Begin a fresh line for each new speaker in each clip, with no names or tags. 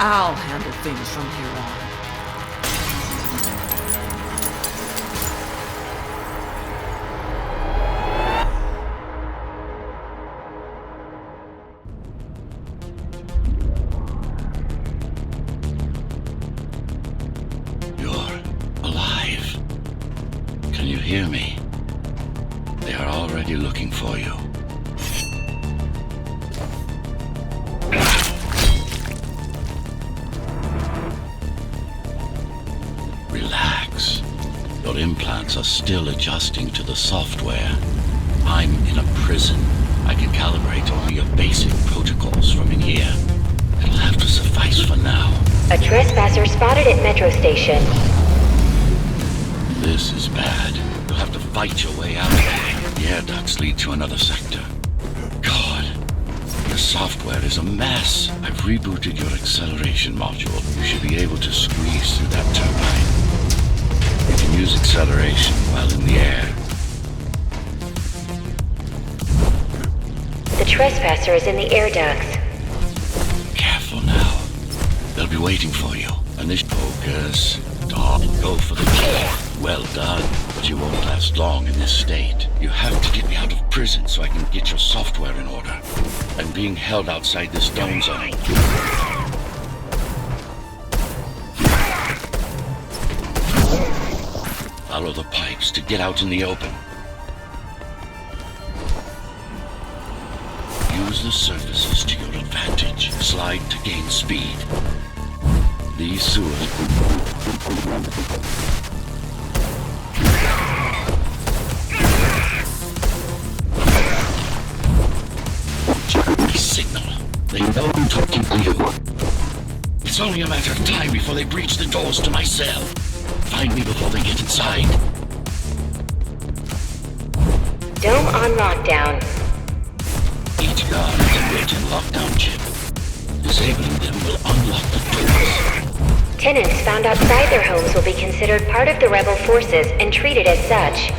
I'll handle things from here on.
You're alive. Can you hear me? They are already looking for you. Relax. Your implants are still adjusting to the software. I'm in a prison. I can calibrate only your basic protocols from in here. It'll have to suffice for now.
A trespasser spotted at Metro Station.
This is bad. You'll have to fight your way out. The air ducts lead to another sector. God, your software is a mess. I've rebooted your acceleration module. You should be able to squeeze through that turbine. You can use acceleration while in the air.
The trespasser is in the air ducts.
Careful now. They'll be waiting for you. And this focus. Dog, go for the kill. Well done. But you won't last long in this state. You have to get me out of prison so I can get your software in order. I'm being held outside this dome zone. Follow the pipes to get out in the open. Use the surfaces to your advantage. Slide to gain speed. These sewers... Signal. They know I'm talking to you. It's only a matter of time before they breach the doors to my cell. Find me before they get inside.
Dome on lockdown.
Each guard is a built-in lockdown chip. Disabling them will unlock the doors.
Tenants found outside their homes will be considered part of the rebel forces and treated as such.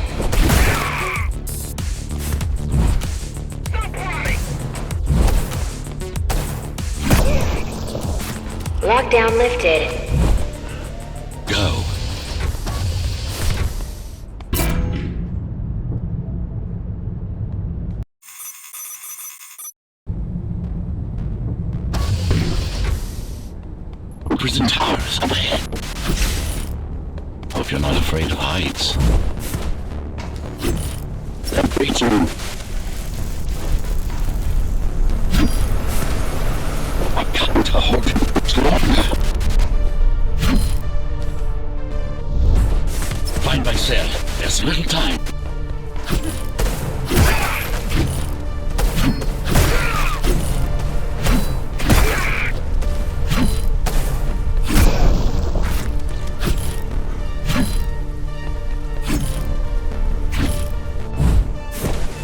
Lockdown lifted.
Go. Prison towers up ahead. Hope you're not afraid of heights. They're breaching. I can't hold it longer. Find my cell. There's little time.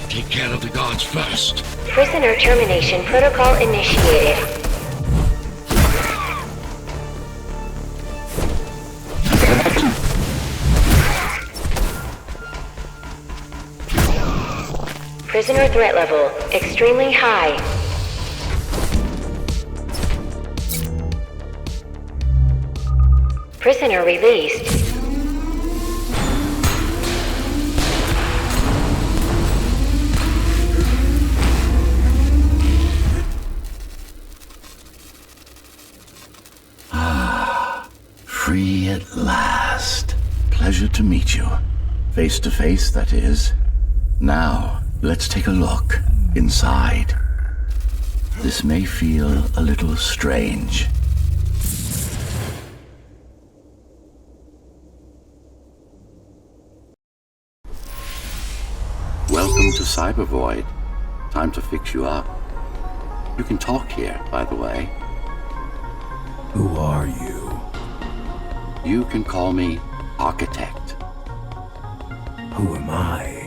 Take care of the guards first.
Prisoner termination protocol initiated. Prisoner threat level extremely high. Prisoner released.
Free at last. Pleasure to meet you. Face to face, that is. Now, let's take a look inside. This may feel a little strange. Welcome to Cybervoid. Time to fix you up. You can talk here, by the way.
Who are you?
You can call me Architect.
Who am I?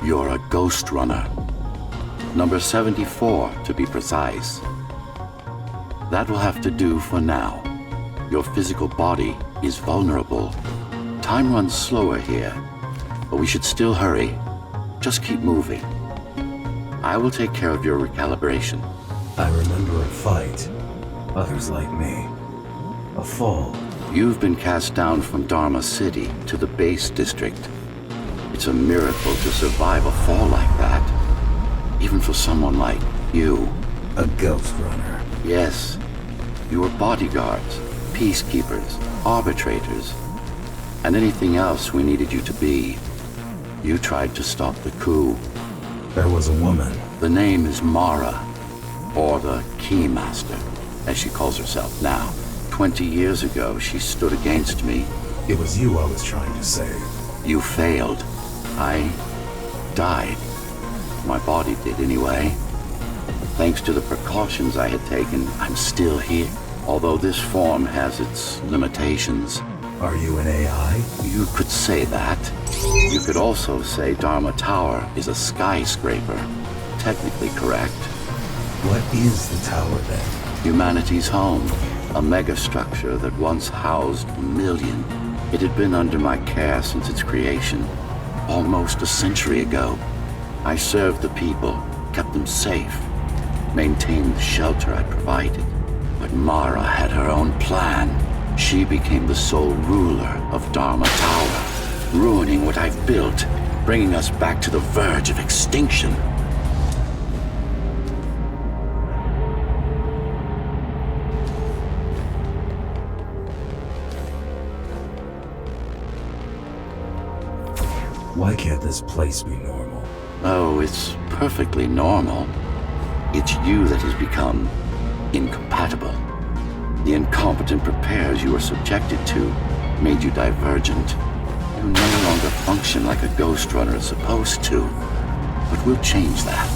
You're a Ghostrunner. Number 74, to be precise. That will have to do for now. Your physical body is vulnerable. Time runs slower here, but we should still hurry. Just keep moving. I will take care of your recalibration.
I remember a fight. Others like me. A fall.
You've been cast down from Dharma City to the base district. It's a miracle to survive a fall like that. Even for someone like you.
A Ghostrunner.
Yes. You were bodyguards, peacekeepers, arbitrators, and anything else we needed you to be. You tried to stop the coup.
There was a woman.
The name is Mara, or the Keymaster, as she calls herself now. 20 years ago, she stood against me.
It was you I was trying to save.
You failed. I died. My body did anyway. Thanks to the precautions I had taken, I'm still here. Although this form has its limitations.
Are you an AI?
You could say that. You could also say Dharma Tower is a skyscraper. Technically correct.
What is the tower then?
Humanity's home. A megastructure that once housed 1 million. It had been under my care since its creation. Almost a century ago. I served the people, kept them safe, maintained the shelter I provided. But Mara had her own plan. She became the sole ruler of Dharma Tower, ruining what I've built, bringing us back to the verge of extinction.
Why can't this place be normal?
Oh, it's perfectly normal. It's you that has become incompatible. The incompetent repairs you were subjected to made you divergent. You no longer function like a Ghostrunner is supposed to. But we'll change that.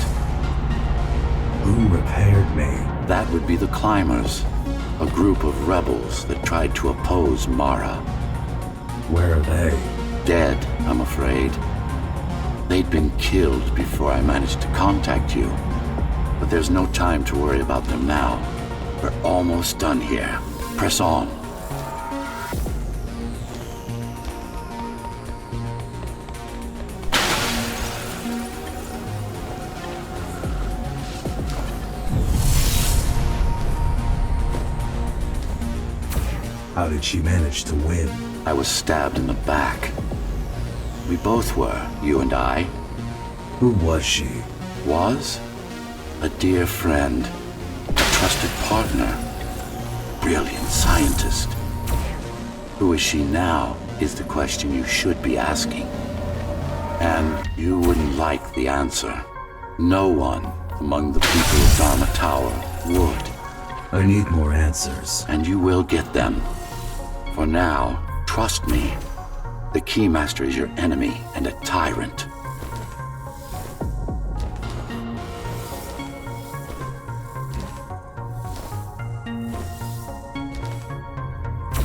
Who repaired me?
That would be the Climbers, a group of rebels that tried to oppose Mara.
Where are they?
Dead, I'm afraid. They'd been killed before I managed to contact you. But there's no time to worry about them now. We're almost done here. Press on.
How did she manage to win?
I was stabbed in the back. We both were, you and I.
Who was she?
Was? A dear friend. A trusted partner. Brilliant scientist. Who is she now is the question you should be asking. And you wouldn't like the answer. No one among the people of Dharma Tower would.
I need more answers.
And you will get them. For now, trust me. The Keymaster is your enemy and a tyrant.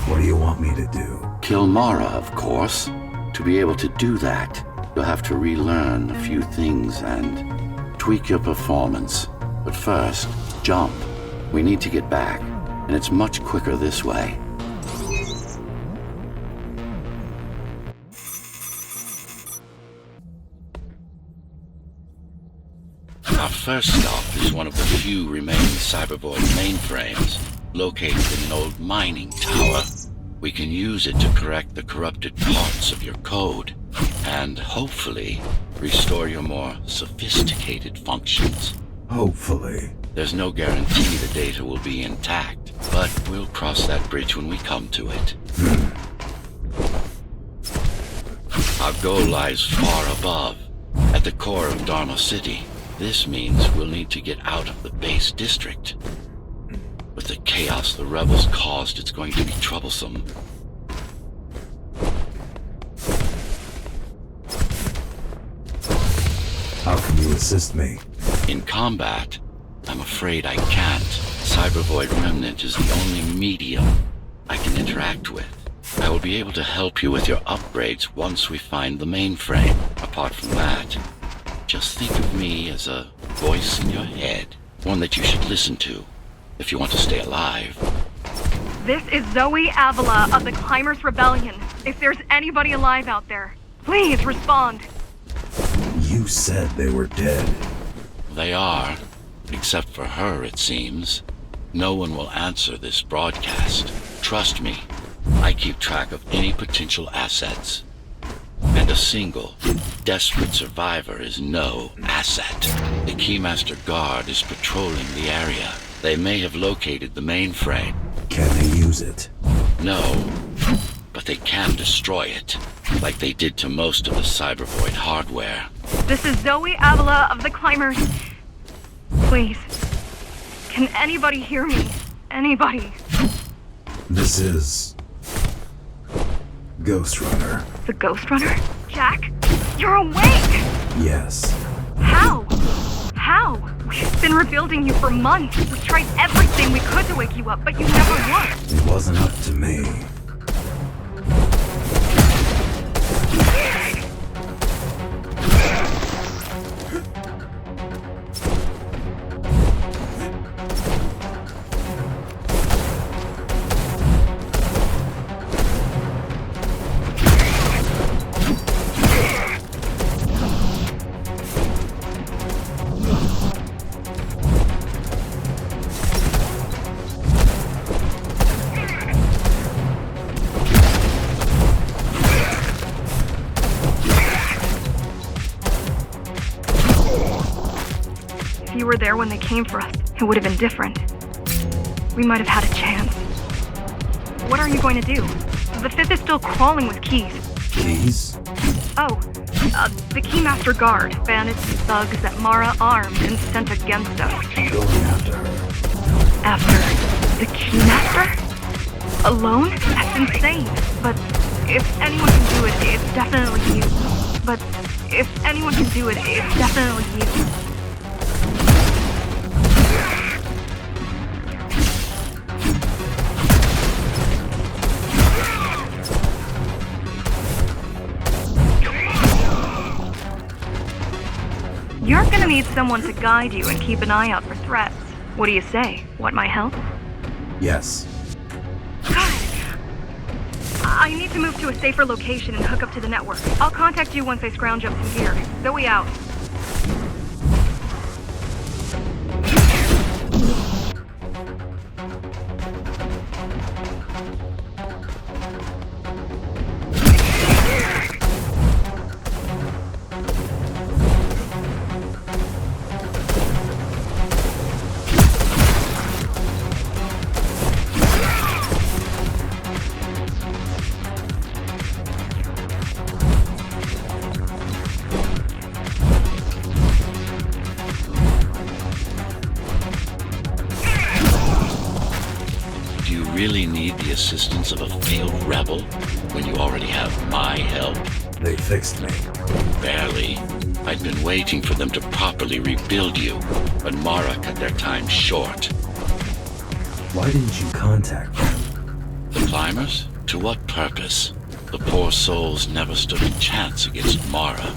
What do you want me to do?
Kill Mara, of course. To be able to do that, you'll have to relearn a few things and tweak your performance. But first, jump. We need to get back, and it's much quicker this way. Our first stop is one of the few remaining Cybervoid mainframes, located in an old mining tower. We can use it to correct the corrupted parts of your code, and hopefully restore your more sophisticated functions.
Hopefully.
There's no guarantee the data will be intact, but we'll cross that bridge when we come to it. Our goal lies far above, at the core of Dharma City. This means we'll need to get out of the base district. With the chaos the rebels caused, it's going to be troublesome.
How can you assist me?
In combat, I'm afraid I can't. Cybervoid Remnant is the only medium I can interact with. I will be able to help you with your upgrades once we find the mainframe. Apart from that, just think of me as a voice in your head, one that you should listen to if you want to stay alive.
This is Zoe Avila of the Climbers Rebellion. If there's anybody alive out there, please respond.
You said they were dead.
They are, except for her, it seems. No one will answer this broadcast. Trust me, I keep track of any potential assets. And a single, desperate survivor is no asset. The Keymaster Guard is patrolling the area. They may have located the mainframe.
Can they use it?
No, but they can destroy it, like they did to most of the Cybervoid hardware.
This is Zoe Avila of the Climbers. Please. Can anybody hear me? Anybody?
This is... Ghostrunner.
The Ghostrunner? Jack? You're awake!
Yes.
How? How? We've been rebuilding you for months. We tried everything we could to wake you up, but you never would.
It wasn't up to me.
If you were there when they came for us, it would have been different. We might have had a chance. What are you going to do? The Fifth is still crawling with keys.
Keys?
Oh, the Keymaster Guard, bandits and thugs that Mara armed and sent against us.
Going after her.
After the Keymaster? Alone? That's insane. But if anyone can do it, it's definitely you. But if anyone can do it, it's definitely you. You're gonna need someone to guide you and keep an eye out for threats. What do you say? Want my help?
Yes.
Good. I need to move to a safer location and hook up to the network. I'll contact you once I scrounge up some gear. Zoe out.
Really need the assistance of a failed rebel when you already have my help?
They fixed me.
Barely. I'd been waiting for them to properly rebuild you, but Mara cut their time short.
Why didn't you contact them?
The climbers? To what purpose? The poor souls never stood a chance against Mara.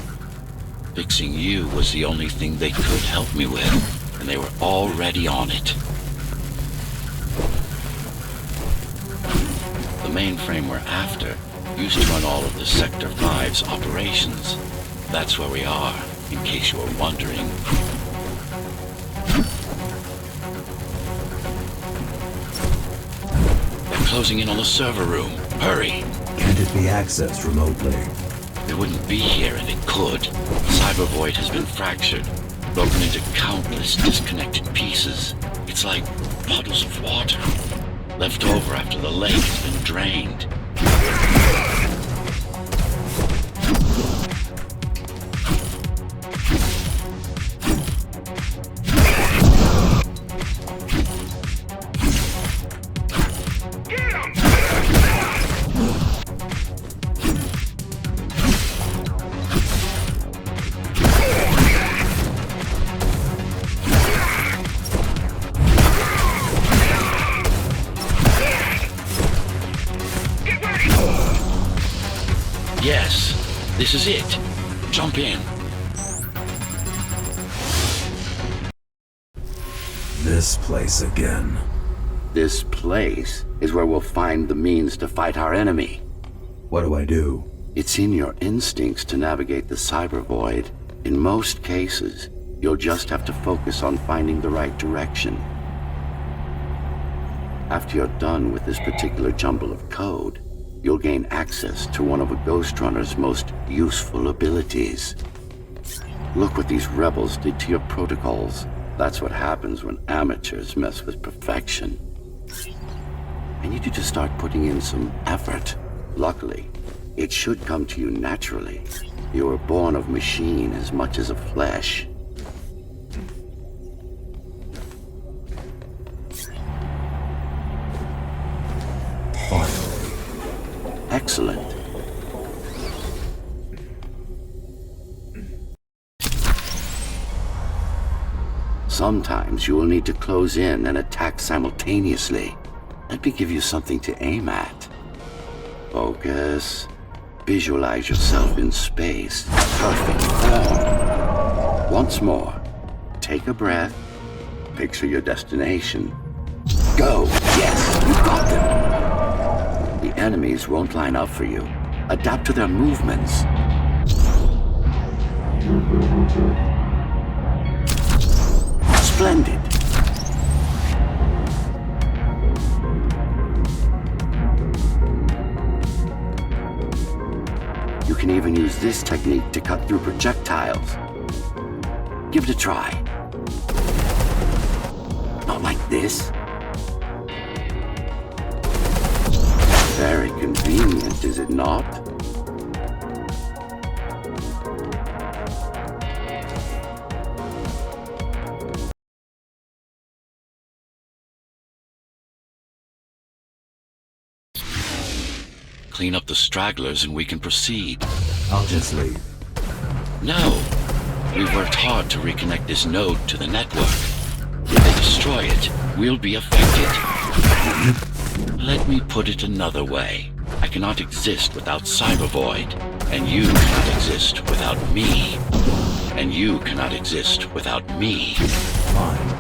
Fixing you was the only thing they could help me with, and they were already on it. The mainframe we're after used to run all of the Sector 5's operations. That's where we are, in case you were wondering. They're closing in on the server room. Hurry!
Can't it be accessed remotely?
It wouldn't be here if it could. Cybervoid has been fractured, broken into countless disconnected pieces. It's like puddles of water, left over after the lake has been drained. Yes, this is it. Jump in.
This place again.
This place is where we'll find the means to fight our enemy.
What do I do?
It's in your instincts to navigate the cybervoid. In most cases, you'll just have to focus on finding the right direction. After you're done with this particular jumble of code, you'll gain access to one of a Ghostrunner's most useful abilities. Look what these rebels did to your protocols. That's what happens when amateurs mess with perfection. I need you to start putting in some effort. Luckily, it should come to you naturally. You were born of machine as much as of flesh.
Finally.
Excellent. Sometimes you will need to close in and attack simultaneously. Let me give you something to aim at. Focus. Visualize yourself in space. Perfect form. Once more. Take a breath. Picture your destination. Go! Yes, you got them! The enemies won't line up for you. Adapt to their movements. Splendid! You can even use this technique to cut through projectiles. Give it a try. Not like this. Very convenient, is it not? Clean up the stragglers and we can proceed.
I'll just leave.
No. We've worked hard to reconnect this node to the network. If they destroy it, we'll be affected. Let me put it another way. I cannot exist without Cybervoid, and you cannot exist without me. And you cannot exist without me.
Fine.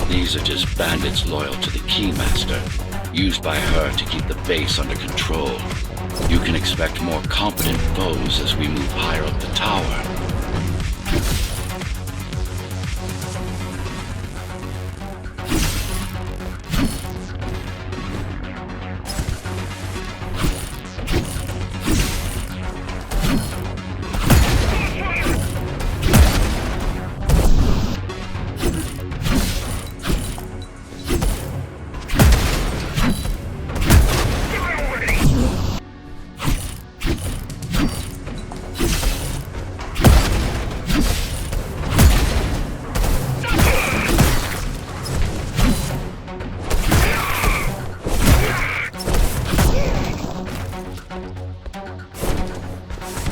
These are just bandits loyal to the Keymaster, used by her to keep the base under control. You can expect more competent foes as we move higher up the tower.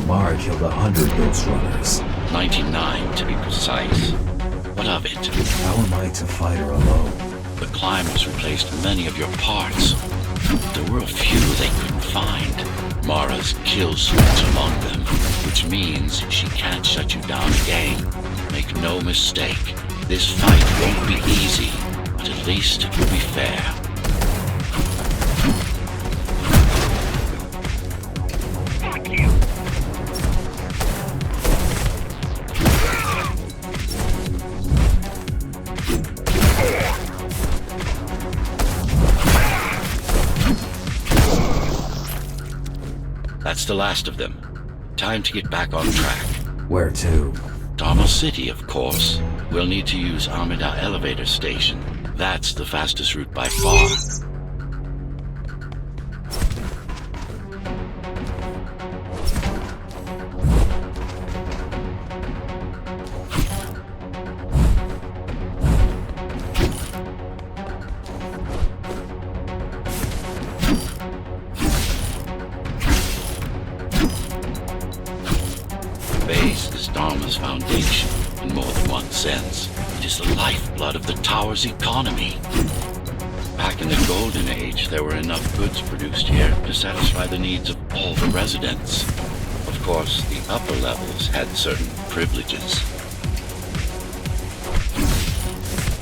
Mara killed 100 Ghostrunners.
99 to be precise. What of it?
How am I to fight her alone?
The climbers replaced many of your parts. There were a few they couldn't find. Mara's kill switch among them, which means she can't shut you down again. Make no mistake, this fight won't be easy, but at least it will be fair. That's the last of them. Time to get back on track.
Where to?
Dharma City, of course. We'll need to use Amida elevator station. That's the fastest route by far. Dharma's foundation in more than one sense. It is the lifeblood of the tower's economy. Back in the Golden Age, there were enough goods produced here to satisfy the needs of all the residents. Of course, the upper levels had certain privileges.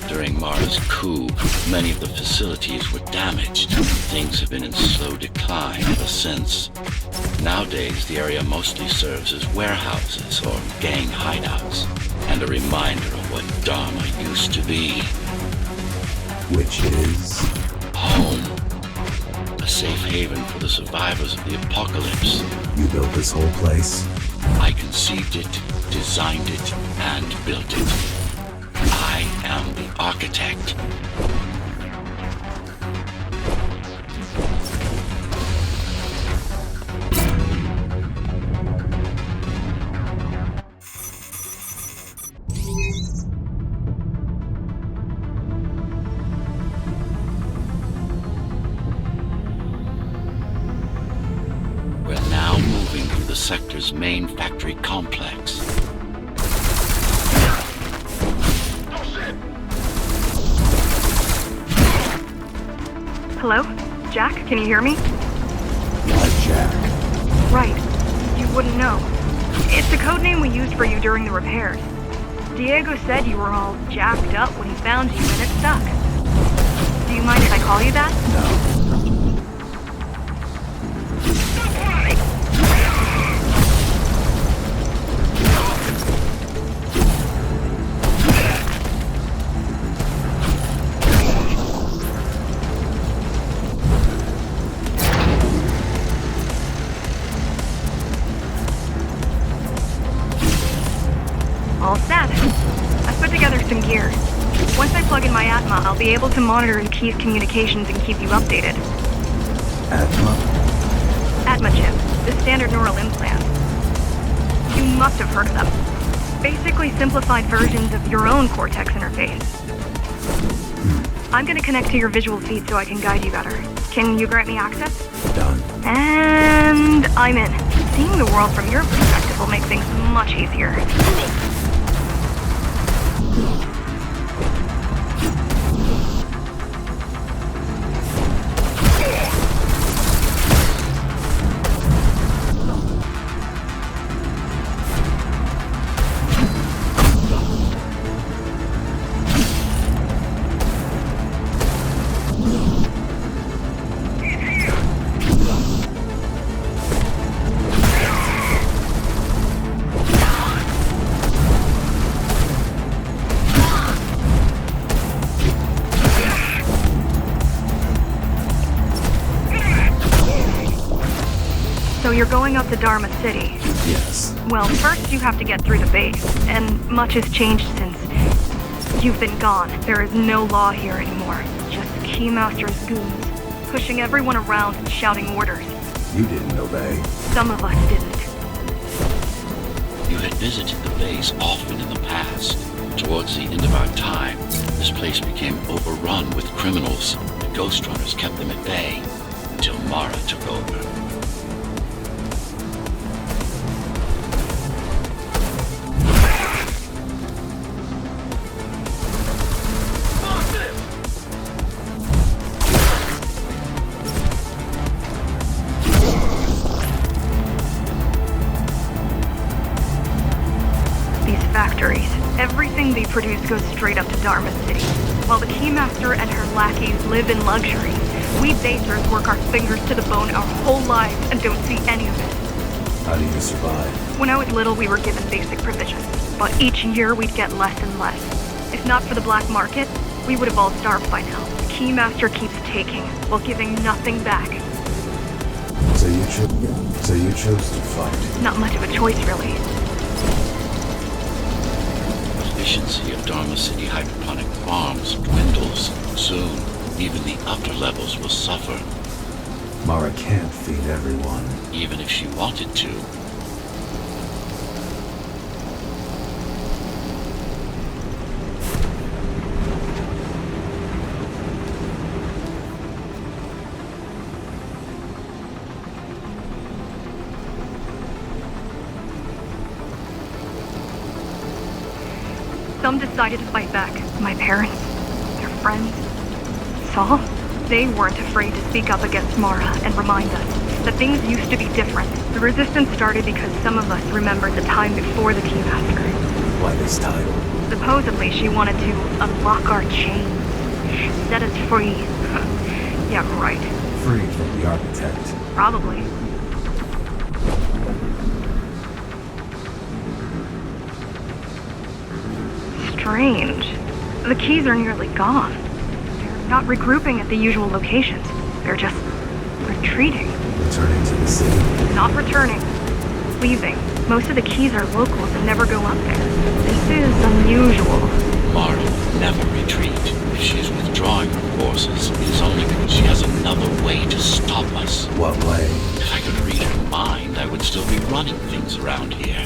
During Mara's coup, many of the facilities were damaged. Things have been in slow decline ever since. Nowadays, the area mostly serves as warehouses or gang hideouts, and a reminder of what Dharma used to be.
Which is?
Home. A safe haven for the survivors of the apocalypse.
You built this whole place?
I conceived it, designed it, and built it. I am the architect. We're now moving through the sector's main factory complex.
Hello? Jack, can you hear me?
Why Jack?
Right. You wouldn't know. It's the code name we used for you during the repairs. Diego said you were all jacked up when he found you and it stuck. Do you mind if I call you that?
No.
All set. I've put together some gear. Once I plug in my Atma, I'll be able to monitor the key's communications and keep you updated.
Atma?
Atma chip, the standard neural implant. You must have heard of them. Basically simplified versions of your own Cortex interface. I'm gonna connect to your visual feed so I can guide you better. Can you grant me access?
Done.
And I'm in. Seeing the world from your perspective will make things much easier. So you're going up to Dharma City.
Yes.
Well, first you have to get through the base, and much has changed since you've been gone. There is no law here anymore. Just Keymaster's goons, pushing everyone around and shouting orders.
You didn't obey.
Some of us didn't.
You had visited the base often in the past. Towards the end of our time, this place became overrun with criminals. The Ghostrunners kept them at bay until Mara took over.
Everything they produce goes straight up to Dharma City. While the Keymaster and her lackeys live in luxury, we basers work our fingers to the bone our whole lives and don't see any of it.
How do you survive?
When I was little, we were given basic provisions, but each year we'd get less and less. If not for the black market, we would have all starved by now. The Keymaster keeps taking, while giving nothing back.
So you chose to fight.
Not much of a choice, really.
Efficiency of Dharma City hydroponic farms dwindles. Soon, even the upper levels will suffer.
Mara can't feed everyone.
Even if she wanted to.
some decided to fight back. My parents, their friends, Saul, they weren't afraid to speak up against Mara and remind us that things used to be different. The resistance started because some of us remembered the time before the Keymaster.
Why this title?
Supposedly, she wanted to unlock our chains, set us free. Yeah, right.
Free from the architect.
Probably. Strange. The keys are nearly gone. They're not regrouping at the usual locations. They're just retreating.
Returning to the city.
Not returning. Leaving. Most of the keys are locals and never go up there. This is unusual.
Mara will never retreat. If she is withdrawing her forces, it is only because she has another way to stop us.
What way?
If I could read her mind, I would still be running things around here.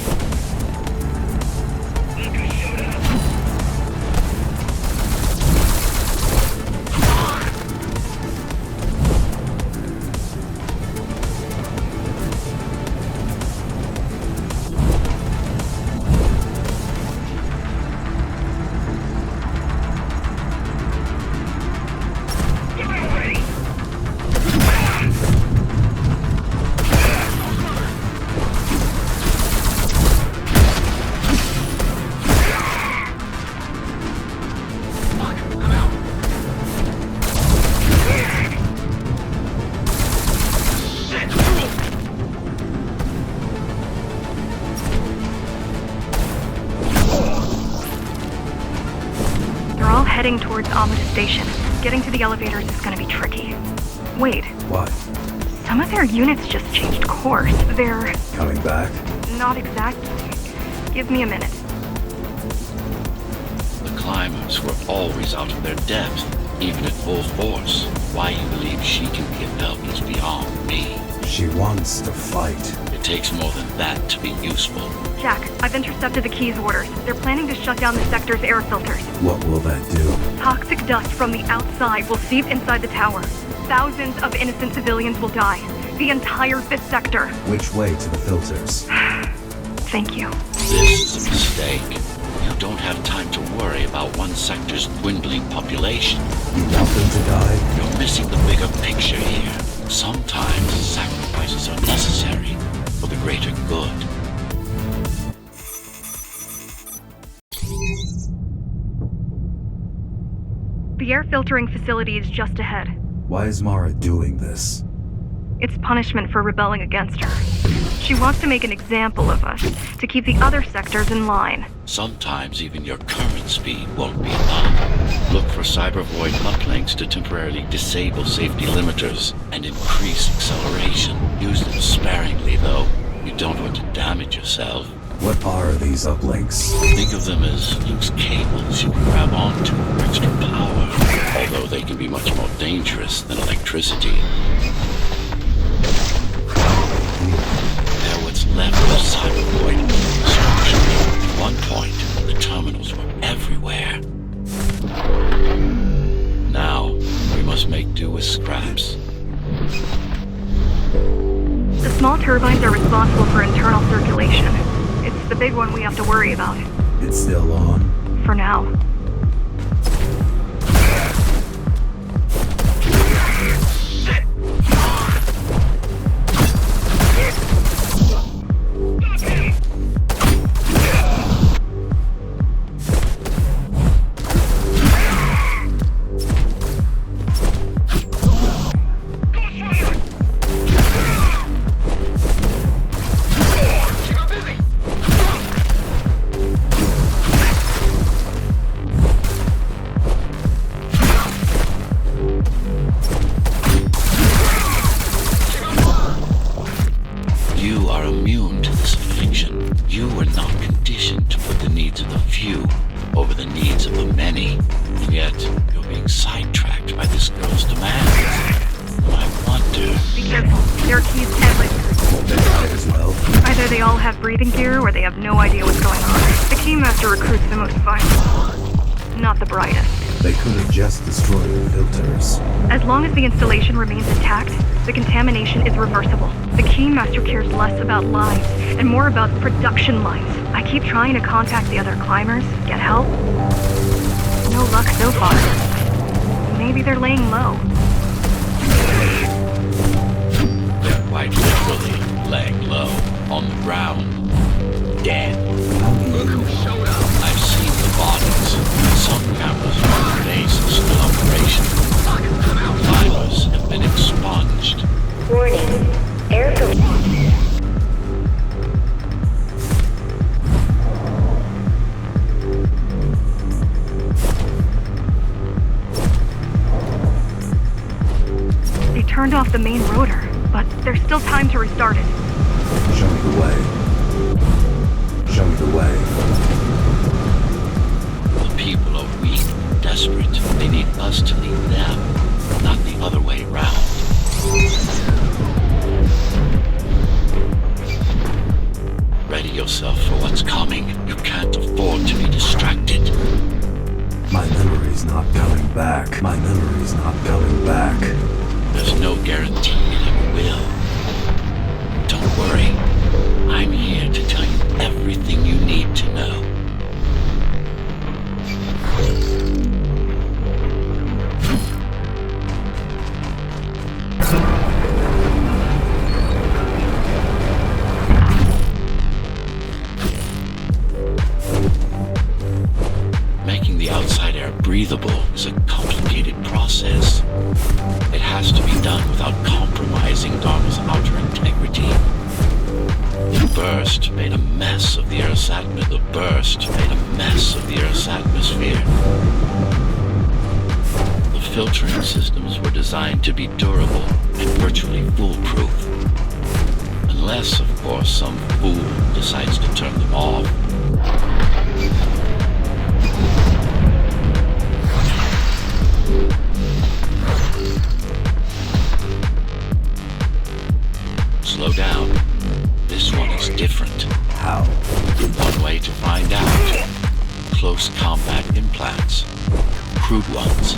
Heading towards Amida Station. Getting to the elevators is gonna be tricky. Wait.
What?
Some of their units just changed course. They're...
Coming back?
Not exactly. Give me a minute.
The climbers were always out of their depth, even at full force. Why you believe she can be of help is beyond me.
She wants to fight.
It takes more than that to be useful.
Jack, I've intercepted the Key's orders. They're planning to shut down the sector's air filters.
What will that do?
Toxic dust from the outside will seep inside the tower. Thousands of innocent civilians will die. The entire 5th sector.
Which way to the filters?
Thank you.
This is a mistake. You don't have time to worry about one sector's dwindling population.
You want them to die?
You're missing the bigger picture here. Sometimes sacrifices are necessary for the greater good.
The air filtering facility is just ahead.
Why is Mara doing this?
It's punishment for rebelling against her. She wants to make an example of us, to keep the other sectors in line.
Sometimes even your current speed won't be enough. Look for cybervoid uplinks to temporarily disable safety limiters and increase acceleration. Use them sparingly, though. You don't want to damage yourself.
What are these uplinks?
Think of them as loose cables you can grab onto for extra power, although they can be much more dangerous than electricity. They're what's left of cybervoid infrastructure. At one point, the terminals were everywhere. Now, we must make do with scraps.
The small turbines are responsible for internal circulation. It's the big one we have to worry about.
It's still on.
For now. Breathing gear, or they have no idea what's going on. The Keymaster recruits the most violent, not the brightest.
They could have just destroyed the filters.
As long as the installation remains intact, the contamination is reversible. The Keymaster cares less about lives and more about production lines. I keep trying to contact the other climbers, get help. No luck so far. Maybe they're laying low.
They're quite literally laying low on the ground. Dead.
Look who showed up.
I've seen the bodies. Some cameras on the base are still operational. Climbers have been expunged.
Warning. Air filter.
They turned off the main rotor, but there's still time to restart it.
Show me the way. Show me the way.
The people are weak, desperate. They need us to lead them, not the other way around. Ready yourself for what's coming. You can't afford to be distracted.
My memory's not coming back. My memory's not coming back.
There's no guarantee that you will. Don't worry. I'm here to tell you everything you need to know. Making the outside air breathable is a complicated process. It has to be done without compromising Dharma's outer integrity. The burst made a mess of the Earth's atmosphere. The burst made a mess of the Earth's atmosphere. The filtering systems were designed to be durable and virtually foolproof. Unless, of course, some fool decides to turn them off. Slow down. This one is different.
How?
One way to find out. Close combat implants. Crude ones.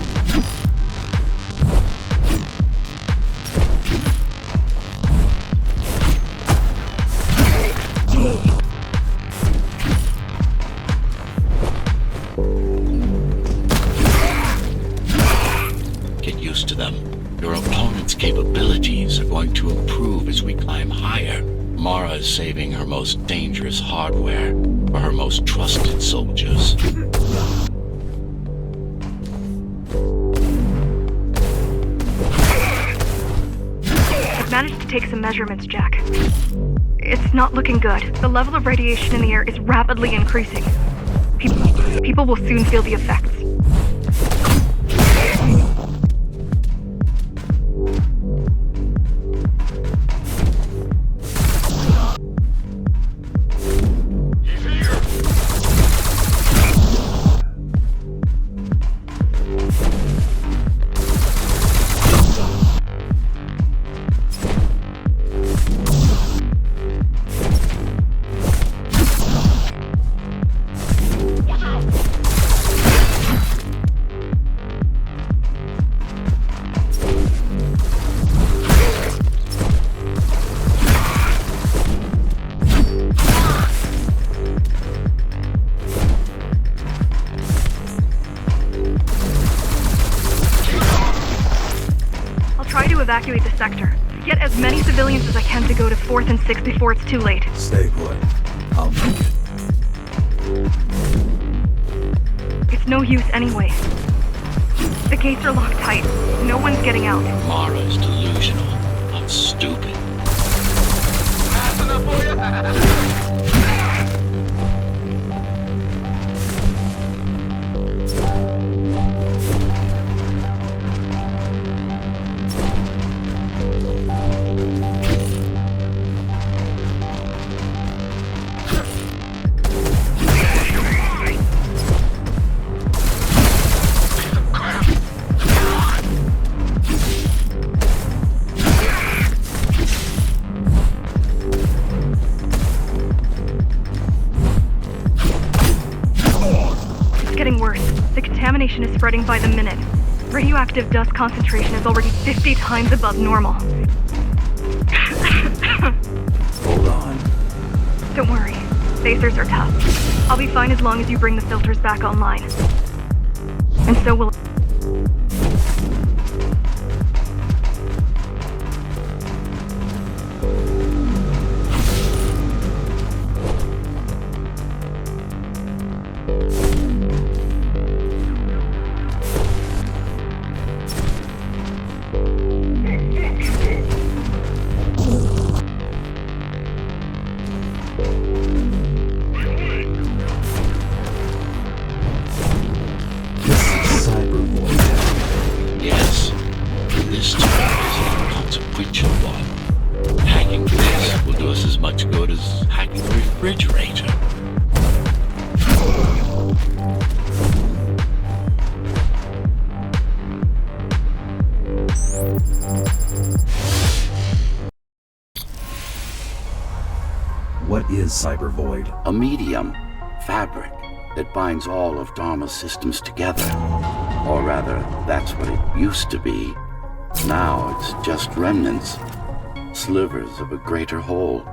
Get used to them. Your opponent's capabilities are going to improve as we climb higher. Mara is saving her most dangerous hardware for her most trusted soldiers.
I've managed to take some measurements, Jack. It's not looking good. The level of radiation in the air is rapidly increasing. People will soon feel the effects. Evacuate the sector. Get as many civilians as I can to go to 4th and 6th before it's too late.
Stay put. I'll make it.
It's no use anyway. The gates are locked tight. No one's getting out.
Mara is delusional, not stupid.
Fast enough for you?
contamination is spreading by the minute. Radioactive dust concentration is already 50 times above normal.
Hold on.
Don't worry. Spacers are tough. I'll be fine as long as you bring the filters back online. And so will...
Yes, this turn is an inconsequential one. Hacking this will do us as much good as hacking a refrigerator.
What is Cybervoid?
A medium, fabric, that binds all of Dharma's systems together. Or rather, that's what it used to be. Now it's just remnants, slivers of a greater whole.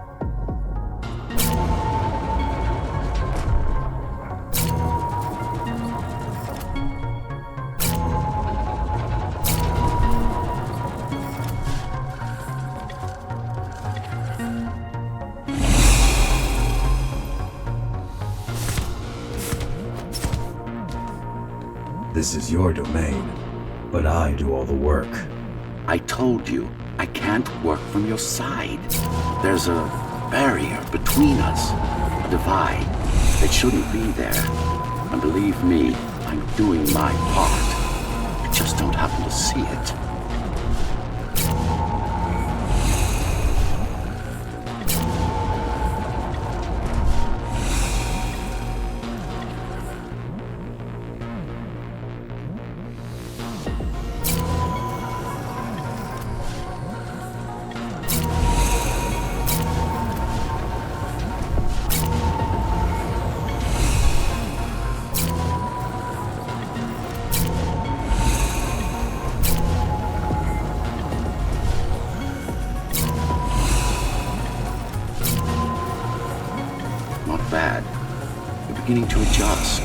This is your domain, but I do all the work.
I told you, I can't work from your side. There's a barrier between us, a divide that shouldn't be there. And believe me, I'm doing my part. I just don't happen to see it. Bad. You're beginning to adjust.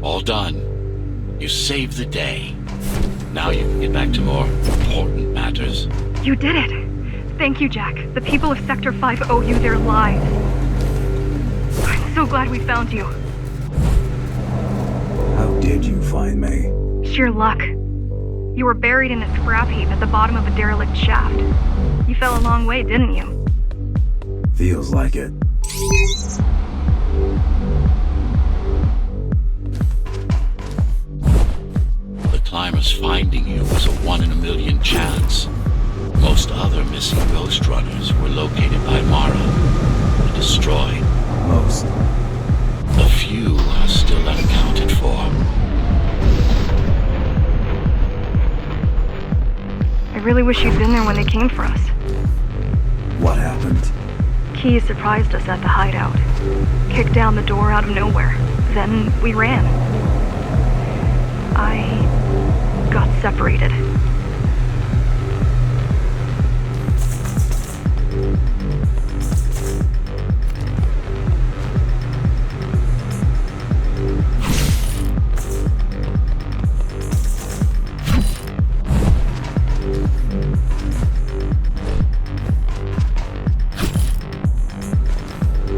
All done. You saved the day. Now you can get back to more important matters.
You did it! Thank you, Jack. The people of Sector 5 owe you their lives. I'm so glad we found you.
How did you find me?
Sheer luck. You were buried in a scrap heap at the bottom of a derelict shaft. You fell a long way, didn't you?
Feels like it.
The climbers finding you was a 1 in a million chance. Most other missing Ghostrunners were located by Mara and destroyed.
Most.
A few are still unaccounted for.
I really wish you'd been there when they came for us.
What happened?
Key surprised us at the hideout. Kicked down the door out of nowhere. Then we ran. I got separated.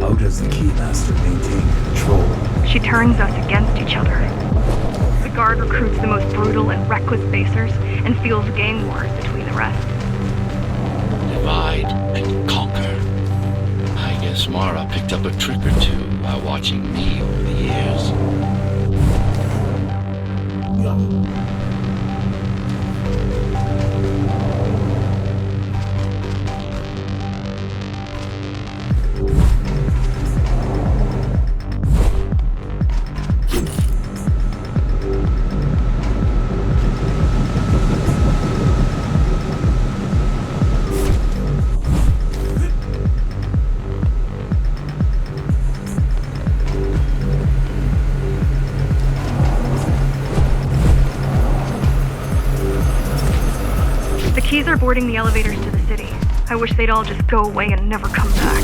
How does the Keymaster maintain control?
She turns us against each other. The Guard recruits the most brutal and reckless basers and fuels gang wars between the rest.
Divide and conquer. I guess Mara picked up a trick or two while watching me over the years.
boarding the elevators to the city. I wish they'd all just go away and never come back.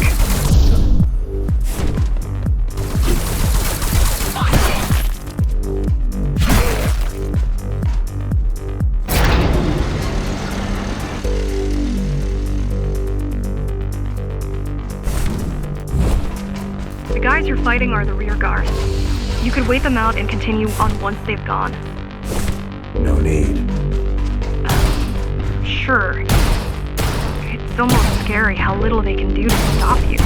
The guys you're fighting are the rear guard. You could wait them out and continue on once they've gone.
No need.
Sure. It's almost scary how little they can do to stop you.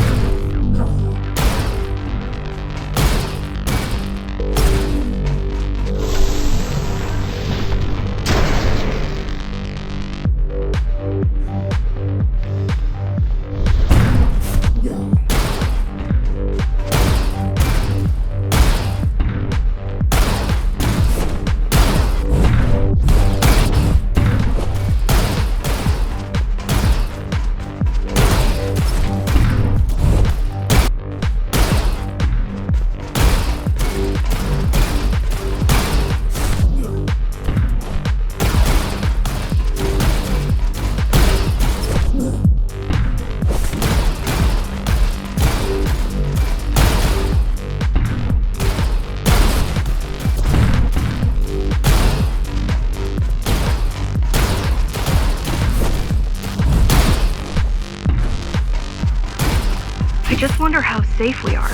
I just wonder how safe we are.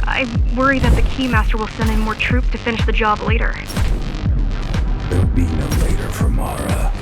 I worry that the Keymaster will send in more troops to finish the job later.
There'll be no later for Mara.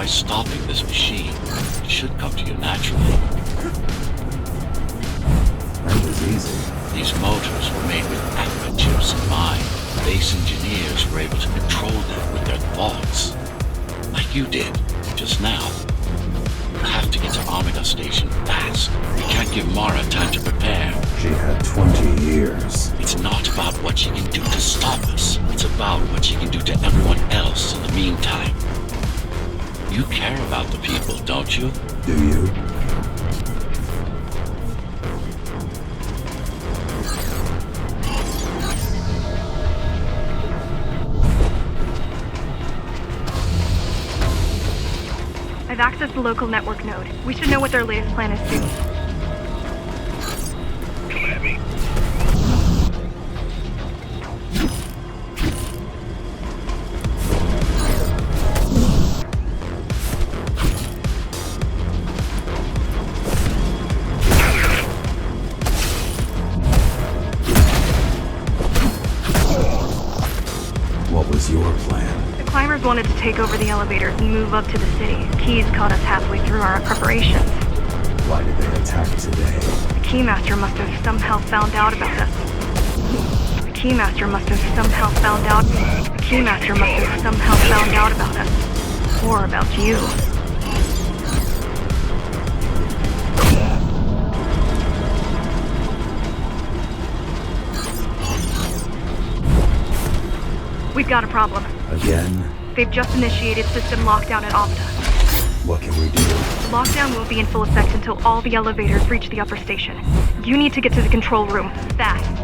Stopping this machine. It should come to you naturally.
That was easy.
These motors were made with accurate chips in mind. Base engineers were able to control them with their thoughts. Like you did, just now. You have to get to Amida Station fast. We can't give Mara time to prepare.
She had 20 years.
It's not about what she can do to stop us. It's about what she can do to everyone else in the meantime. You care about the people, don't you?
Do you?
I've accessed the local network node. We should know what their latest plan is soon.
Come at me.
wanted to take over the elevators and move up to the city. Keys caught us halfway through our preparations.
Why did they attack today?
The Keymaster must have somehow found out about us. The Keymaster must have somehow found out. The Keymaster must have somehow found out about us. Or about you. We've got a problem.
Again?
They've just initiated system lockdown at Amida.
What can we do?
The lockdown won't be in full effect until all the elevators reach the upper station. You need to get to the control room, fast.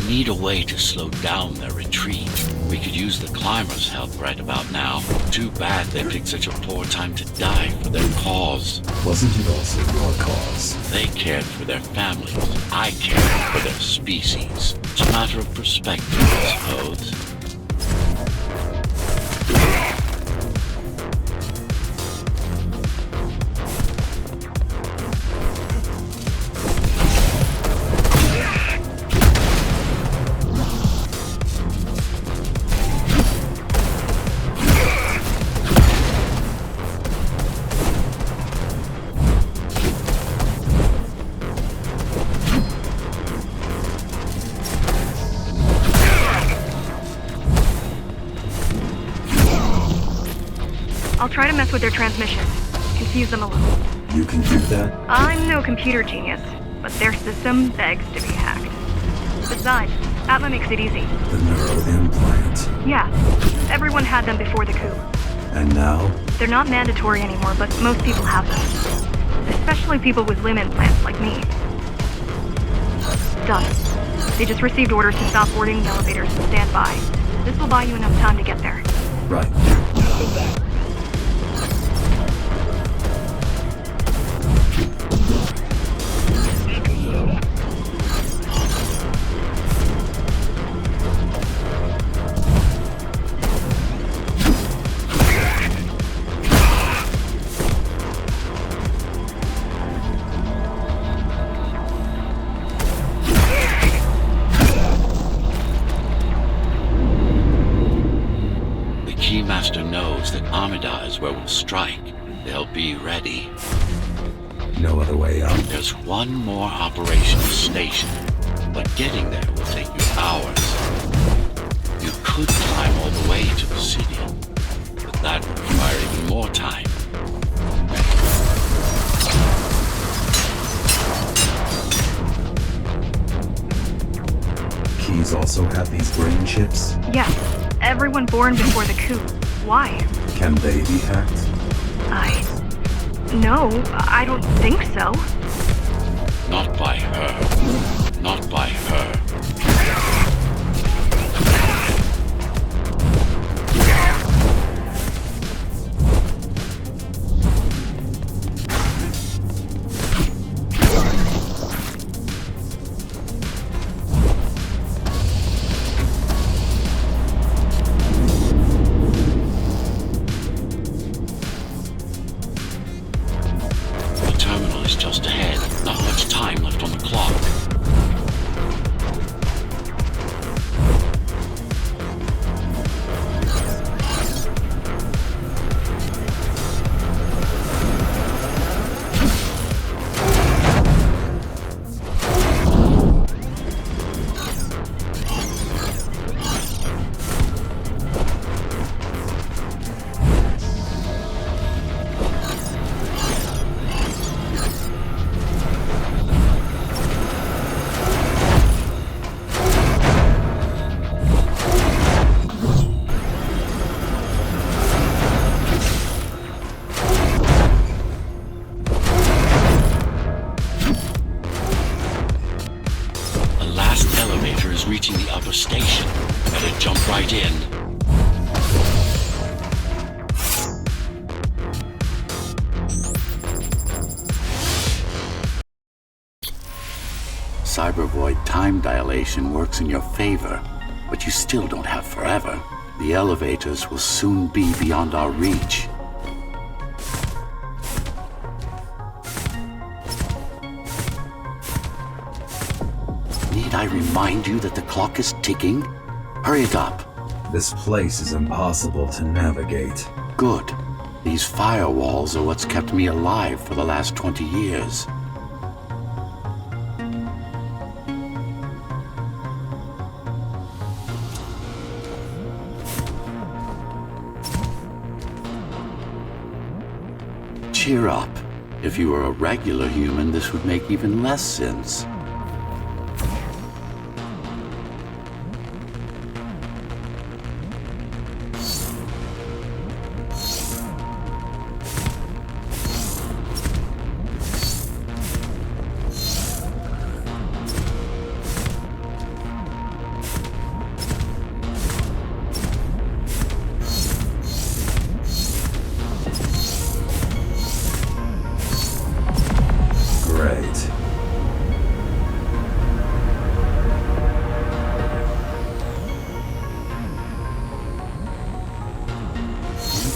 Need a way to slow down their retreat. We could use the climbers' help right about now. Too bad they picked such a poor time to die for their cause.
Wasn't it also your cause?
They cared for their families. I cared for their species. It's a matter of perspective, I suppose.
I'll try to mess with their transmission. Confuse them a little.
You can do that?
I'm no computer genius, but their system begs to be hacked. Besides, Atma makes it easy.
The neural implant.
Yeah, everyone had them before the coup.
And now?
They're not mandatory anymore, but most people have them. Especially people with limb implants like me. Done. They just received orders to stop boarding the elevators and stand by. This will buy you enough time to get there.
Right.
Keymaster knows that Amida is where we'll strike. They'll be ready.
No other way out?
There's one more operational station, but getting there will take you hours. You could climb all the way to the city, but that would require even more time.
Keys also have these brain chips?
Yes, everyone born before the coup. Why?
Can they be hacked?
No, I don't think so.
Not by her. Not by her. Just ahead. Not much time left on the clock. station. Better jump right in.
Cybervoid time dilation works in your favor, but you still don't have forever. The elevators will soon be beyond our reach. Need I remind you that the clock is ticking? Hurry it up.
This place is impossible to navigate.
Good. These firewalls are what's kept me alive for the last 20 years. Cheer up. If you were a regular human, this would make even less sense.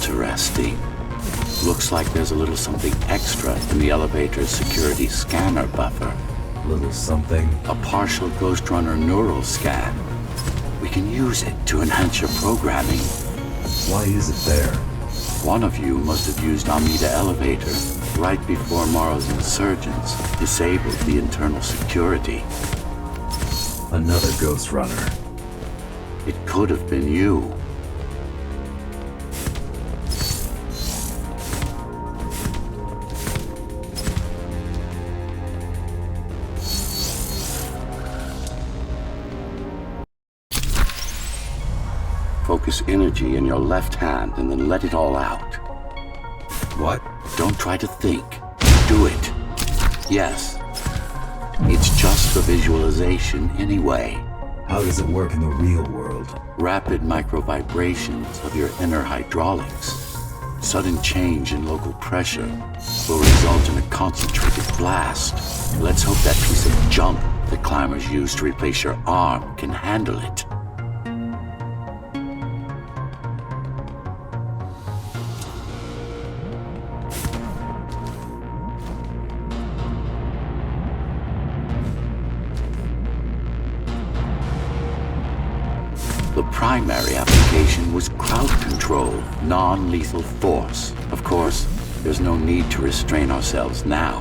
Interesting. Looks like there's a little something extra in the elevator's security scanner buffer.
Little something?
A partial Ghostrunner neural scan. We can use it to enhance your programming.
Why is it there?
One of you must have used Amida elevator right before Morrow's insurgents disabled the internal security.
Another Ghostrunner.
It could have been you. Focus energy in your left hand and then let it all out.
What?
Don't try to think. Do it. Yes. It's just a visualization anyway.
How does it work in the real world?
Rapid micro-vibrations of your inner hydraulics. Sudden change in local pressure will result in a concentrated blast. Let's hope that piece of junk the climbers use to replace your arm can handle it. The primary application was crowd control, non-lethal force. Of course, there's no need to restrain ourselves now.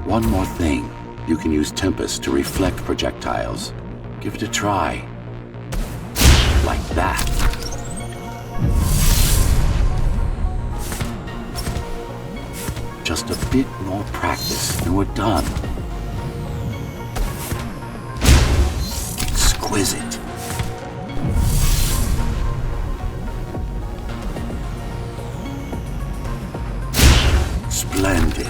One more thing. You can use Tempest to reflect projectiles. Give it a try. Like that. Just a bit more practice and we're done. Exquisite. Splendid.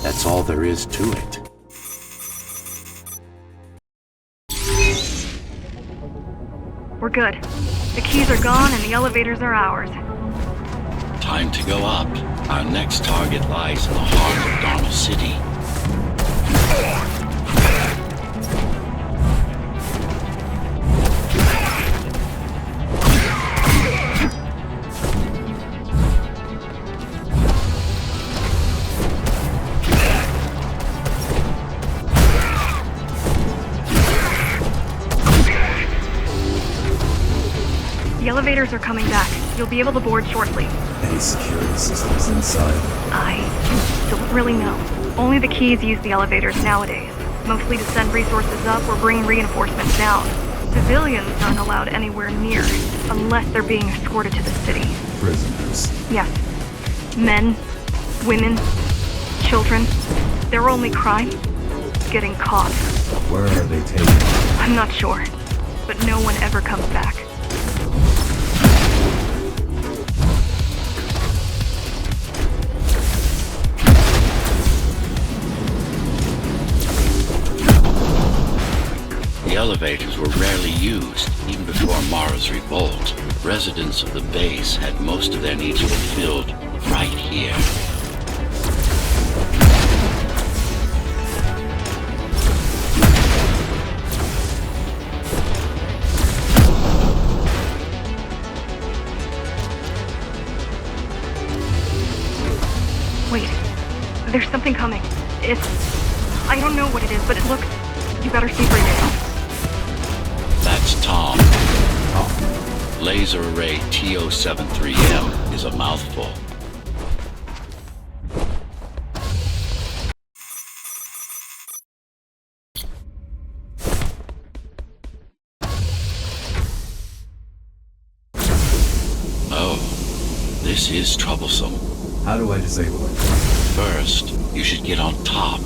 That's all there is to it.
We're good. The keys are gone and the elevators are ours.
Time to go up. Our next target lies in the heart of Dharma City.
The elevators are coming back. You'll be able to board shortly.
Any security systems inside?
I don't really know. Only the keys use the elevators nowadays. Mostly to send resources up or bring reinforcements down. Civilians aren't allowed anywhere near, unless they're being escorted to the city.
Prisoners.
Yes. Men, women, children. Their only crime? Getting caught.
Where are they taken?
I'm not sure, but no one ever comes back.
The elevators were rarely used, even before Mara's revolt. Residents of the base had most of their needs fulfilled right here.
Wait, there's something coming. I don't know what it is, but it looks... You better see for yourself.
That's Tom. Laser array TO73M is a mouthful. Oh, this is troublesome.
How do I disable it?
First, you should get on top.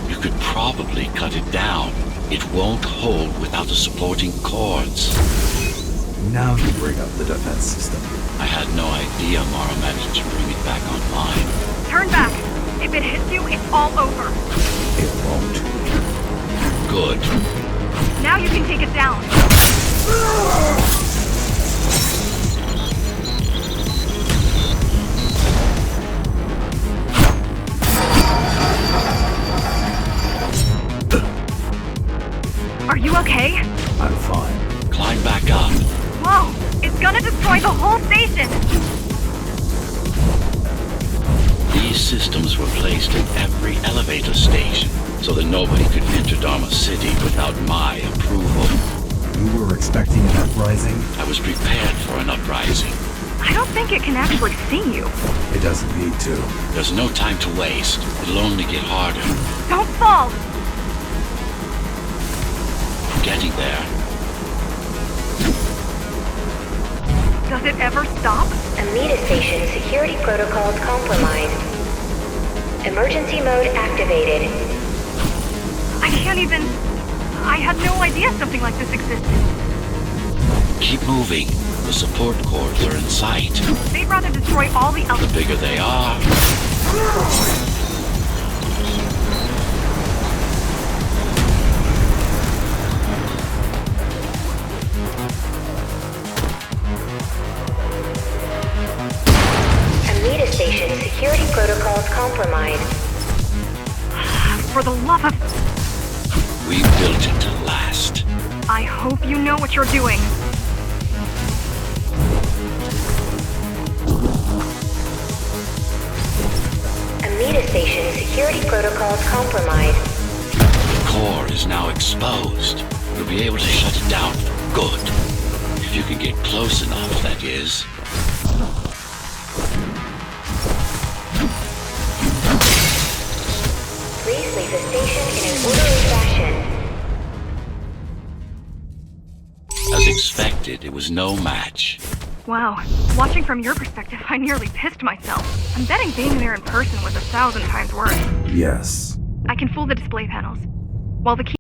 You could probably cut it down. It won't hold without the supporting cords.
Now you bring up the defense system.
I had no idea Mara managed to bring it back online.
Turn back! If it hits you, it's all over.
It won't.
Good.
Now you can take it down. Are you okay?
I'm fine.
Climb back up.
Whoa! It's gonna destroy the whole station!
These systems were placed in every elevator station, so that nobody could enter Dharma City without my approval.
You were expecting an uprising?
I was prepared for an uprising.
I don't think it can actually see you.
It doesn't need to.
There's no time to waste. It'll only get harder.
Don't fall!
Getting there.
Does it ever stop?
Amida Station security protocols compromised. Emergency mode activated.
I can't even... I had no idea something like this existed.
Keep moving. The support cords are in sight.
They'd rather destroy all the
The bigger they are.
Amida Station security protocols compromised.
For the love of...
We built it to last.
I hope you know what you're doing.
Amida Station security protocols compromised.
The core is now exposed. You'll be able to shut it down for good. If you can get close enough, that is.
Please leave the station in an orderly fashion.
As expected, it was no match.
Wow. Watching from your perspective, I nearly pissed myself. I'm betting being there in person was 1,000 times worse.
Yes.
I can fool the display panels. While the key